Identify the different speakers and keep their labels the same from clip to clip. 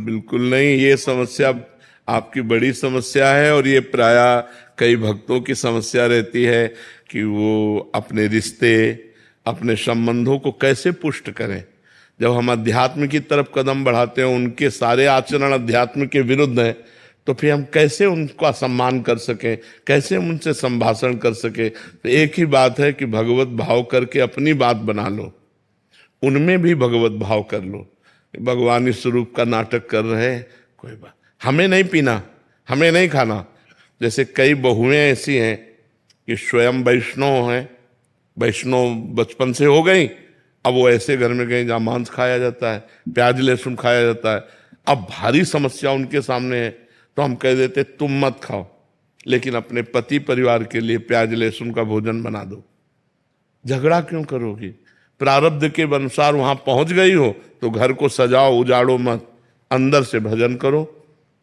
Speaker 1: बिल्कुल नहीं, ये समस्या आपकी बड़ी समस्या है और ये प्रायः कई भक्तों की समस्या रहती है कि वो अपने रिश्ते, अपने संबंधों को कैसे पुष्ट करें। जब हम अध्यात्म की तरफ कदम बढ़ाते हैं, उनके सारे आचरण अध्यात्म के विरुद्ध हैं, तो फिर हम कैसे उनका सम्मान कर सकें, कैसे हम उनसे संभाषण कर सकें। तो एक ही बात है कि भगवत भाव करके अपनी बात बना लो, उनमें भी भगवत भाव कर लो। भगवानी स्वरूप का नाटक कर रहे हैं, कोई बात, हमें नहीं पीना, हमें नहीं खाना। जैसे कई बहुएं ऐसी हैं कि स्वयं वैष्णव हैं, वैष्णव बचपन से हो गई, अब वो ऐसे घर में गए जहाँ मांस खाया जाता है, प्याज लहसुन खाया जाता है। अब भारी समस्या उनके सामने है, तो हम कह देते तुम मत खाओ, लेकिन अपने पति परिवार के लिए प्याज लहसुन का भोजन बना दो। झगड़ा क्यों करोगी? प्रारब्ध के अनुसार वहां पहुंच गई हो तो घर को सजाओ, उजाड़ो मत, अंदर से भजन करो।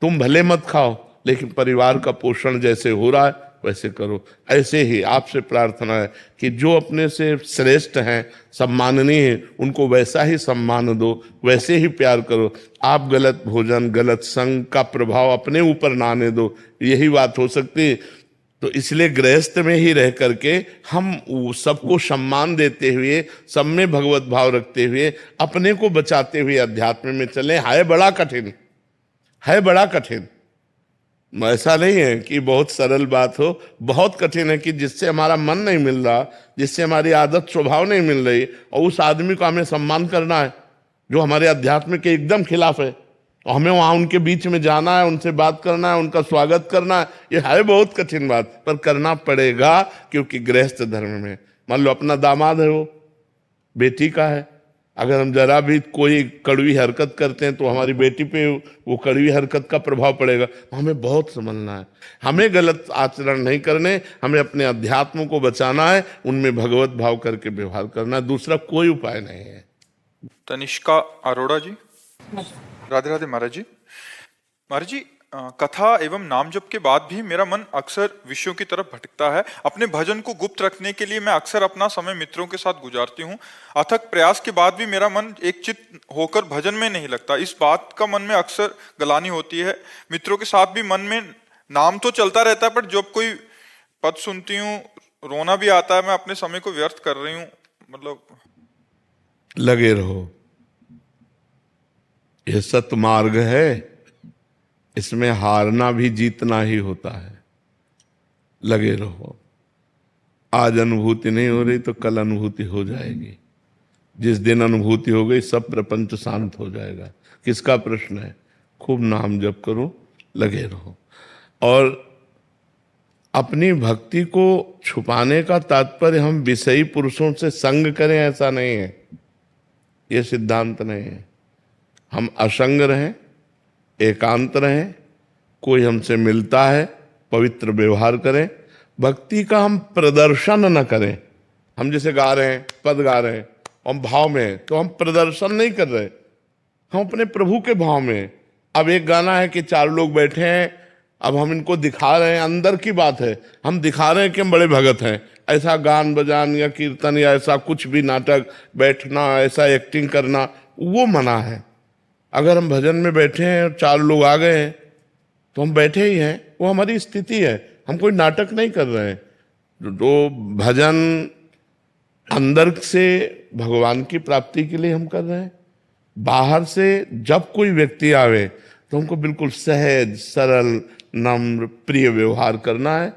Speaker 1: तुम भले मत खाओ, लेकिन परिवार का पोषण जैसे हो रहा है वैसे करो। ऐसे ही आपसे प्रार्थना है कि जो अपने से श्रेष्ठ हैं, सम्माननीय हैं, उनको वैसा ही सम्मान दो, वैसे ही प्यार करो। आप गलत भोजन, गलत संग का प्रभाव अपने ऊपर ना आने दो, यही बात हो सकती है। तो इसलिए गृहस्थ में ही रह करके हम सबको सम्मान देते हुए, सब में भगवत भाव रखते हुए, अपने को बचाते हुए अध्यात्म में चलें। है बड़ा कठिन, है बड़ा कठिन। ऐसा नहीं है कि बहुत सरल बात हो, बहुत कठिन है कि जिससे हमारा मन नहीं मिल रहा, जिससे हमारी आदत स्वभाव नहीं मिल रही, और उस आदमी को हमें सम्मान करना है जो हमारे अध्यात्म के एकदम खिलाफ है, और हमें वहां उनके बीच में जाना है, उनसे बात करना है, उनका स्वागत करना है। ये है बहुत कठिन बात, पर करना पड़ेगा, क्योंकि गृहस्थ धर्म में मान लो अपना दामाद है, वो बेटी का है, अगर हम जरा भी कोई कड़वी हरकत करते हैं तो हमारी बेटी पे वो कड़वी हरकत का प्रभाव पड़ेगा। हमें बहुत समझना है, हमें गलत आचरण नहीं करने, हमें अपने अध्यात्म को बचाना है, उनमें भगवत भाव करके व्यवहार करना है, दूसरा कोई उपाय नहीं है।
Speaker 2: तनिष्का अरोड़ा जी। राधे राधे महाराज जी। महाराज जी, कथा एवं नाम जप के बाद भी मेरा मन अक्सर विषयों की तरफ भटकता है। अपने भजन को गुप्त रखने के लिए मैं अक्सर अपना समय मित्रों के साथ गुजारती हूँ। अथक प्रयास के बाद भी मेरा मन एक चित्त होकर भजन में नहीं लगता। इस बात का मन में अक्सर गलानी होती है। मित्रों के साथ भी मन में नाम तो चलता रहता है, पर जब कोई पद सुनती हूँ रोना भी आता है। मैं अपने समय को व्यर्थ कर रही हूँ। मतलब
Speaker 1: लगे रहो, यह सतमार्ग है, इसमें हारना भी जीतना ही होता है। लगे रहो, आज अनुभूति नहीं हो रही तो कल अनुभूति हो जाएगी। जिस दिन अनुभूति हो गई सब प्रपंच शांत हो जाएगा। किसका प्रश्न है? खूब नाम जप करो, लगे रहो। और अपनी भक्ति को छुपाने का तात्पर्य हम विषयी पुरुषों से संग करें ऐसा नहीं है, यह सिद्धांत नहीं है। हम असंग रहें, एकांत रहें, कोई हमसे मिलता है पवित्र व्यवहार करें। भक्ति का हम प्रदर्शन न करें। हम जैसे गा रहे हैं, पद गा रहे हैं, हम भाव में हैं, तो हम प्रदर्शन नहीं कर रहे, हम अपने प्रभु के भाव में हैं। अब एक गाना है कि 4 लोग बैठे हैं, अब हम इनको दिखा रहे हैं, अंदर की बात है, हम दिखा रहे हैं कि हम बड़े भगत हैं। ऐसा गान बजान या कीर्तन या ऐसा कुछ भी नाटक, बैठना, ऐसा एक्टिंग करना, वो मना है। अगर हम भजन में बैठे हैं और 4 लोग आ गए हैं तो हम बैठे ही हैं, वो हमारी स्थिति है, हम कोई नाटक नहीं कर रहे हैं। तो भजन अंदर से भगवान की प्राप्ति के लिए हम कर रहे हैं। बाहर से जब कोई व्यक्ति आवे तो हमको बिल्कुल सहज, सरल, नम्र, प्रिय व्यवहार करना है।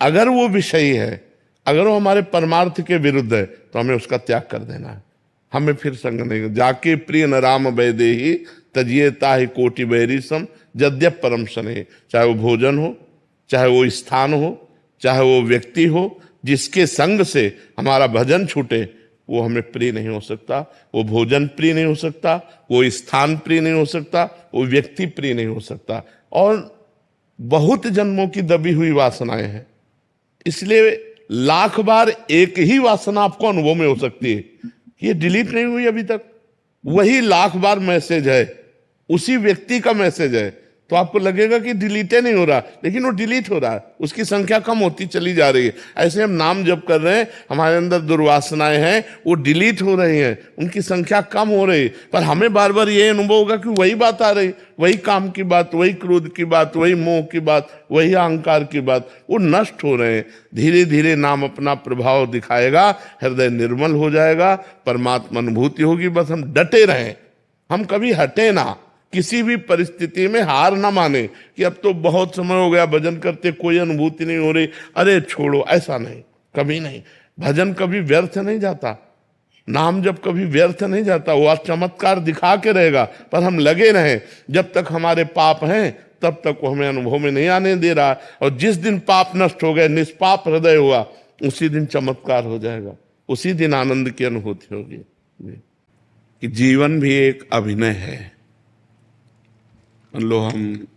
Speaker 1: अगर वो विषयी है, अगर वो हमारे परमार्थ के विरुद्ध है, तो हमें उसका त्याग कर देना है। हमें फिर संग नहीं। जाके प्रिय न राम वैदेही तजिए ताहि कोटि बैरी सम यद्यप परम सने। चाहे वो भोजन हो, चाहे वो स्थान हो, चाहे वो व्यक्ति हो, जिसके संग से हमारा भजन छूटे वो हमें प्रिय नहीं हो सकता। वो भोजन प्रिय नहीं हो सकता, वो स्थान प्रिय नहीं हो सकता, वो व्यक्ति प्रिय नहीं हो सकता। और बहुत जन्मों की दबी हुई वासनाएं हैं, इसलिए लाख बार एक ही वासना आपको अनुभव में हो सकती है, ये डिलीट नहीं हुई अभी तक, वही लाख बार मैसेज है, उसी व्यक्ति का मैसेज है। तो आपको लगेगा कि डिलीट नहीं हो रहा, लेकिन वो डिलीट हो रहा है, उसकी संख्या कम होती चली जा रही है। ऐसे हम नाम जप कर रहे हैं, हमारे अंदर दुर्वासनाएं हैं, वो डिलीट हो रही हैं, उनकी संख्या कम हो रही, पर हमें बार बार ये अनुभव होगा कि वही बात आ रही, वही काम की बात, वही क्रोध की बात, वही मोह की बात, वही अहंकार की बात, वो नष्ट हो रहे हैं। धीरे धीरे नाम अपना प्रभाव दिखाएगा, हृदय निर्मल हो जाएगा, परमात्मा अनुभूति होगी। बस हम डटे रहें, हम कभी हटे ना, किसी भी परिस्थिति में हार ना माने कि अब तो बहुत समय हो गया भजन करते, कोई अनुभूति नहीं हो रही, अरे छोड़ो, ऐसा नहीं, कभी नहीं। भजन कभी व्यर्थ नहीं जाता, नाम जब कभी व्यर्थ नहीं जाता, वो चमत्कार दिखा के रहेगा, पर हम लगे रहें। जब तक हमारे पाप हैं तब तक वो हमें अनुभव में नहीं आने दे रहा, और जिस दिन पाप नष्ट हो गए, निष्पाप हृदय हुआ, उसी दिन चमत्कार हो जाएगा, उसी दिन आनंद की अनुभूति होगी। कि जीवन भी एक अभिनय है। मान लो हम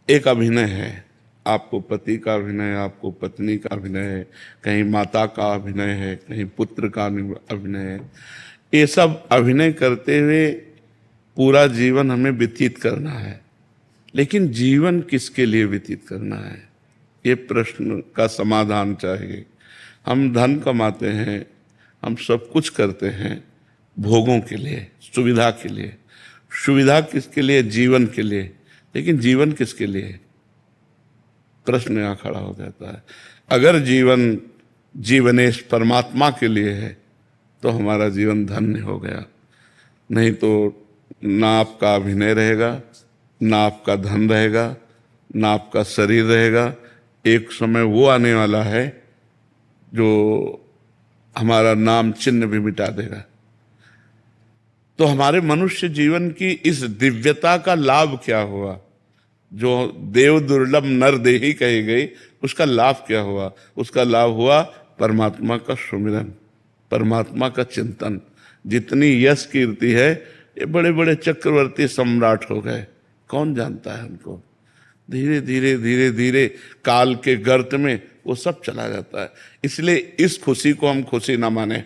Speaker 1: एक अभिनय है, आपको पति का अभिनय, आपको पत्नी का अभिनय है, कहीं माता का अभिनय है, कहीं पुत्र का अभिनय है। ये सब अभिनय करते हुए पूरा जीवन हमें व्यतीत करना है, लेकिन जीवन किसके लिए व्यतीत करना है, ये प्रश्न का समाधान चाहिए। हम धन कमाते हैं, हम सब कुछ करते हैं भोगों के लिए, सुविधा के लिए। सुविधा किसके लिए? जीवन के लिए। लेकिन जीवन किसके लिए? प्रश्न यहाँ खड़ा हो जाता है। अगर जीवन जीवनेश परमात्मा के लिए है तो हमारा जीवन धन्य हो गया, नहीं तो ना आपका अभिनय रहेगा, ना आपका धन रहेगा, ना आपका शरीर रहेगा। एक समय वो आने वाला है जो हमारा नाम चिन्ह भी मिटा देगा। तो हमारे मनुष्य जीवन की इस दिव्यता का लाभ क्या हुआ? जो देव दुर्लभ नर देही कही गई, उसका लाभ क्या हुआ? उसका लाभ हुआ परमात्मा का सुमिरन, परमात्मा का चिंतन। जितनी यश कीर्ति है, ये बड़े बड़े चक्रवर्ती सम्राट हो गए, कौन जानता है उनको? धीरे धीरे धीरे धीरे काल के गर्त में वो सब चला जाता है। इसलिए इस खुशी को हम खुशी ना माने,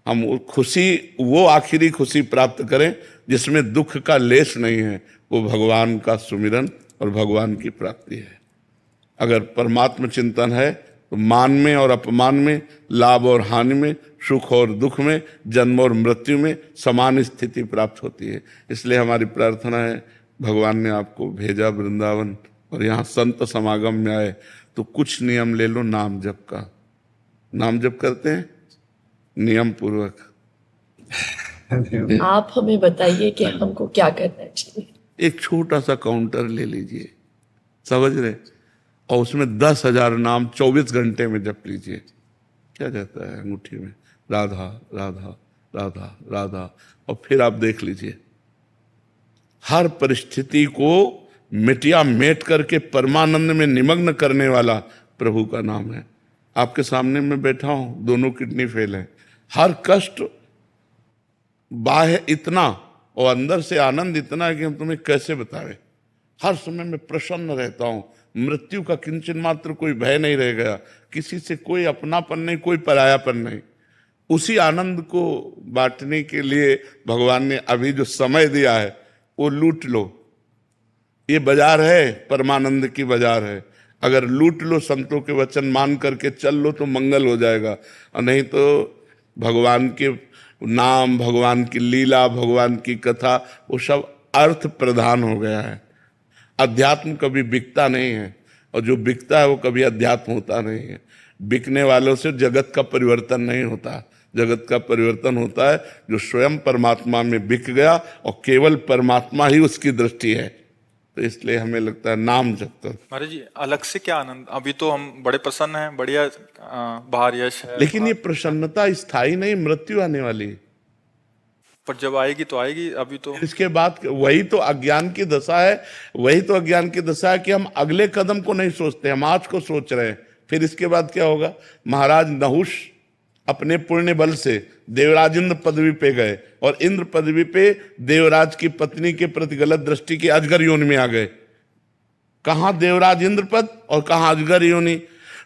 Speaker 1: हम खुशी, वो आखिरी खुशी प्राप्त करें जिसमें दुख का लेश नहीं है। वो भगवान का सुमिरन और भगवान की प्राप्ति है। अगर परमात्मा चिंतन है तो मान में और अपमान में, लाभ और हानि में, सुख और दुख में, जन्म और मृत्यु में समान स्थिति प्राप्त होती है। इसलिए हमारी प्रार्थना है, भगवान ने आपको भेजा वृंदावन और यहाँ संत समागम में आए तो कुछ नियम ले लो नाम जप का। नाम जप करते हैं नियम पूर्वक।
Speaker 3: आप हमें बताइए कि हमको क्या करना चाहिए।
Speaker 1: एक छोटा सा काउंटर ले लीजिए, समझ रहे, और उसमें 10,000 नाम 24 घंटे में जप लीजिए। क्या जाता है अंगूठी में? राधा राधा राधा राधा। और फिर आप देख लीजिए, हर परिस्थिति को मिटिया मेट करके परमानंद में निमग्न करने वाला प्रभु का नाम है। आपके सामने मैं बैठा हूं, दोनों किडनी फेल है, हर कष्ट बाह्य इतना और अंदर से आनंद इतना है कि हम तुम्हें कैसे बताएं। हर समय मैं प्रसन्न रहता हूं, मृत्यु का किंचन मात्र कोई भय नहीं रह गया, किसी से कोई अपनापन नहीं, कोई परायापन नहीं। उसी आनंद को बांटने के लिए भगवान ने अभी जो समय दिया है वो लूट लो। ये बाजार है, परमानंद की बाजार है। अगर लूट लो, संतों के वचन मान करके चल लो तो मंगल हो जाएगा, और नहीं तो भगवान के नाम, भगवान की लीला, भगवान की कथा, वो सब अर्थ प्रधान हो गया है। अध्यात्म कभी बिकता नहीं है, और जो बिकता है वो कभी अध्यात्म होता नहीं है। बिकने वालों से जगत का परिवर्तन नहीं होता। जगत का परिवर्तन होता है जो स्वयं परमात्मा में बिक गया और केवल परमात्मा ही उसकी दृष्टि है। तो इसलिए हमें लगता है नाम जप कर।
Speaker 2: महाराज जी, अलग से क्या आनंद, अभी तो हम बड़े प्रसन्न हैं, बढ़िया बाहर यश है,
Speaker 1: लेकिन ये प्रसन्नता स्थायी नहीं, मृत्यु आने वाली है।
Speaker 2: पर जब आएगी तो आएगी, अभी तो
Speaker 1: इसके बाद वही तो अज्ञान की दशा है, वही तो अज्ञान की दशा है कि हम अगले कदम को नहीं सोचते, हम आज को सोच रहे हैं। फिर इसके बाद क्या होगा? महाराज नहुष अपने पुण्य बल से देवराज इंद्र पदवी पे गए, और इंद्र पदवी पे देवराज की पत्नी के प्रति गलत दृष्टि की अजगर योनि में आ गए। कहां देवराज इंद्र पद और कहां अजगर योनि।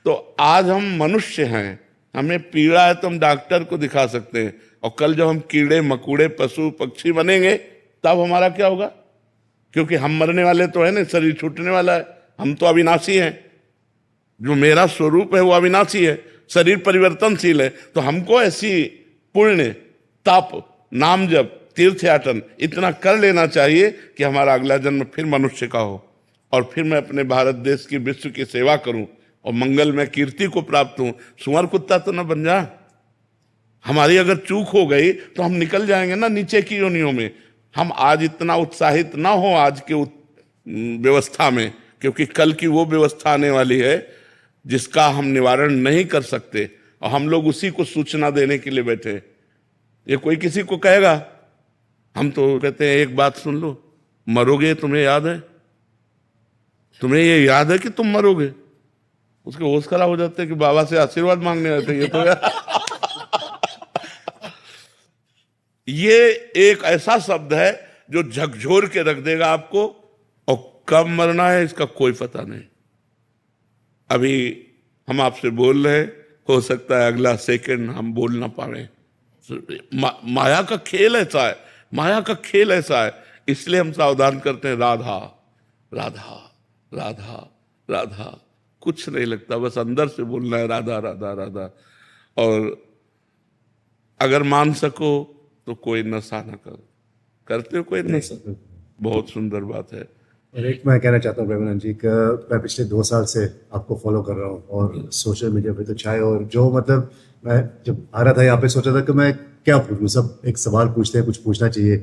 Speaker 1: तो आज हम मनुष्य हैं, हमें पीड़ा है तो हम डॉक्टर को दिखा सकते हैं, और कल जब हम कीड़े मकोड़े पशु पक्षी बनेंगे तब हमारा क्या होगा? क्योंकि हम मरने वाले तो है ना, शरीर छूटने वाला है, हम तो अविनाशी हैं। जो मेरा स्वरूप है वो अविनाशी है, शरीर परिवर्तनशील है। तो हमको ऐसी पुण्य, तप, नाम जप, तीर्थयाटन इतना कर लेना चाहिए कि हमारा अगला जन्म फिर मनुष्य का हो, और फिर मैं अपने भारत देश की, विश्व की सेवा करूं और मंगल में कीर्ति को प्राप्त हूं। सुअर कुत्ता तो न बन जा। हमारी अगर चूक हो गई तो हम निकल जाएंगे ना नीचे की योनियों में। हम आज इतना उत्साहित ना हो आज के व्यवस्था में, क्योंकि कल की वो व्यवस्था आने वाली है जिसका हम निवारण नहीं कर सकते, और हम लोग उसी को सूचना देने के लिए बैठे। ये कोई किसी को कहेगा, हम तो कहते हैं एक बात सुन लो, मरोगे, तुम्हें याद है, तुम्हें ये याद है कि तुम मरोगे? उसके होश खराब हो जाते हैं कि बाबा से आशीर्वाद मांगने आते हैं। ये तो यार ये एक ऐसा शब्द है जो झकझोर के रख देगा आपको, और कब मरना है इसका कोई पता नहीं। अभी हम आपसे बोल रहे हैं, हो सकता है अगला सेकंड हम बोल ना पाए। माया का खेल ऐसा है, माया का खेल ऐसा है, इसलिए हम सावधान करते हैं। राधा राधा राधा राधा, कुछ नहीं लगता, बस अंदर से बोलना है राधा राधा राधा। और अगर मान सको तो कोई नशा ना करो। करते हो कोई नशा? बहुत सुंदर बात है।
Speaker 4: और एक मैं कहना चाहता हूँ प्रेमानंद जी का, मैं पिछले 2 साल से आपको फॉलो कर रहा हूँ और सोशल मीडिया पे तो चाहे, और जो मतलब मैं जब आ रहा था यहाँ पे सोचा था कि मैं क्या पूछूं, सब एक सवाल पूछते हैं, कुछ पूछना चाहिए।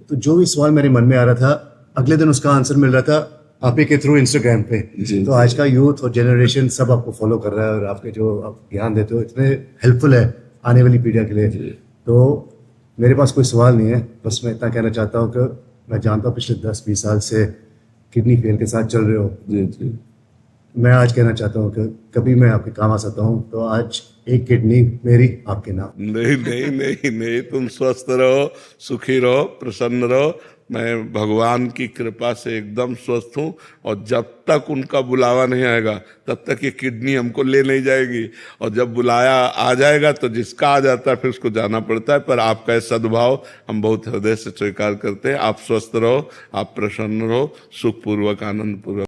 Speaker 4: तो जो भी सवाल मेरे मन में आ रहा था, अगले दिन उसका आंसर मिल रहा था आप ही के थ्रू इंस्टाग्राम पे। तो आज का यूथ और जनरेशन सब आपको फॉलो कर रहा है, और आपके जो आप ज्ञान देते हो इतने हेल्पफुल है आने वाली पीढ़ियों के लिए। तो मेरे पास कोई सवाल नहीं है, बस मैं इतना कहना चाहता हूँ कि मैं जानता हूँ पिछले 10-20 साल से किडनी फेल के साथ चल रहे हो।
Speaker 1: जी।
Speaker 4: मैं आज कहना चाहता हूँ कि कभी मैं आपके काम आ सकता हूँ, तो आज एक किडनी मेरी आपके नाम।
Speaker 1: नहीं नहीं नहीं नहीं, तुम स्वस्थ रहो, सुखी रहो, प्रसन्न रहो। मैं भगवान की कृपा से एकदम स्वस्थ हूँ, और जब तक उनका बुलावा नहीं आएगा तब तक ये किडनी हमको ले नहीं जाएगी। और जब बुलाया आ जाएगा तो जिसका आ जाता है फिर उसको जाना पड़ता है। पर आपका सद्भाव हम बहुत हृदय से स्वीकार करते हैं। आप स्वस्थ रहो, आप प्रसन्न रहो, सुखपूर्वक, आनंद पूर्वक।